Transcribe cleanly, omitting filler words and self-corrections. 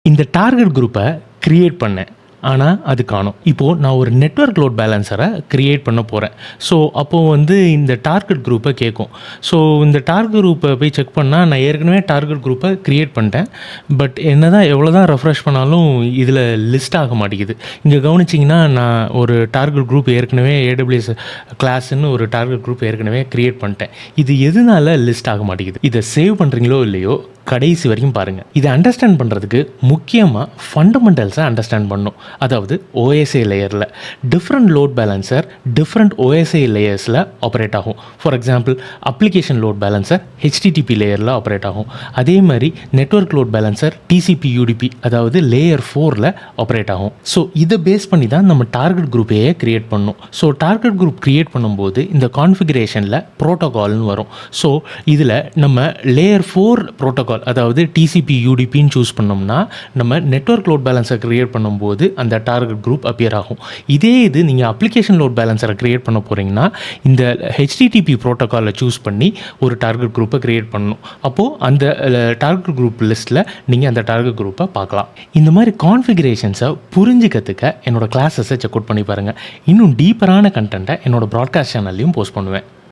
இந்த டார்கெட் குரூப்பை கிரியேட் பண்ணேன். ஆனால் அது காணோம். இப்போது நான் ஒரு நெட்வொர்க் லோட் பேலன்ஸரை கிரியேட் பண்ண போகிறேன். ஸோ அப்போது இந்த டார்கெட் குரூப்பை கேட்கும். ஸோ இந்த டார்கெட் குரூப்பை போய் செக் பண்ணால் நான் ஏற்கனவே டார்கெட் குரூப்பை கிரியேட் பண்ணிட்டேன். பட் என்ன தான் எவ்வளோ தான் ரெஃப்ரெஷ் பண்ணாலும் இதில் லிஸ்ட் ஆக மாட்டேங்குது. இங்கே கவனிச்சிங்கன்னா நான் ஒரு டார்கெட் குரூப் ஏற்கனவே AWS கிளாஸ்ன்னு ஒரு டார்கெட் குரூப் ஏற்கனவே கிரியேட் பண்ணிட்டேன். இது எதனால லிஸ்ட் ஆக மாட்டேங்குது? இதை சேவ் பண்ணுறீங்களோ இல்லையோ கடைசி வரைக்கும் பாருங்கள். இதை அண்டர்ஸ்டாண்ட் பண்ணுறதுக்கு முக்கியமாக ஃபண்டமெண்டல்ஸை அண்டர்ஸ்டாண்ட் பண்ணணும். அதாவது OSI லேயரில் different load balancer different OSI லேயர்ஸில் ஆப்ரேட் ஆகும். For example application load balancer HTTP லேயரில் ஆப்ரேட் ஆகும். அதே மாதிரி network load balancer TCP UDP அதாவது லேயர் 4ல் ஆப்ரேட் ஆகும். ஸோ இதை பேஸ் பண்ணி தான் நம்ம டார்கெட் குரூப்பையே க்ரியேட் பண்ணணும். ஸோ டார்கெட் குரூப் க்ரியேட் பண்ணும்போது இந்த கான்ஃபிகரேஷனில் ப்ரோட்டோகால்னு வரும். ஸோ இதில் நம்ம லேயர் 4 ப்ரோட்டோகால் அதாவது TCP UDPன்னு சூஸ் பண்ணோம்னா நம்ம நெட்வொர்க் லோட் பேலன்ஸரை கிரியேட் பண்ணும்போது அந்த டார்கெட் குரூப் அப்பியர் ஆகும். இதே இது நீங்கள் அப்ளிகேஷன் லோட் பேலன்ஸரை கிரியேட் பண்ண போகிறீங்கன்னா இந்த HTTP ப்ரோட்டோகாலை சூஸ் பண்ணி ஒரு டார்கெட் குரூப்பை கிரியேட் பண்ணணும். அப்போது அந்த டார்கெட் குரூப் லிஸ்ட்டில் நீங்கள் அந்த டார்கெட் குரூப்பை பார்க்கலாம். இந்த மாதிரி கான்ஃபிகரேஷன்ஸை புரிஞ்சுக்கிறதுக்க என்னோடய கிளாஸஸை செக் அவுட் பண்ணி பாருங்கள். இன்னும் டீப்பரான கண்டென்ட்டை என்னோடய ப்ராட்காஸ்ட் சேனல்லையும் போஸ்ட் பண்ணுவேன்.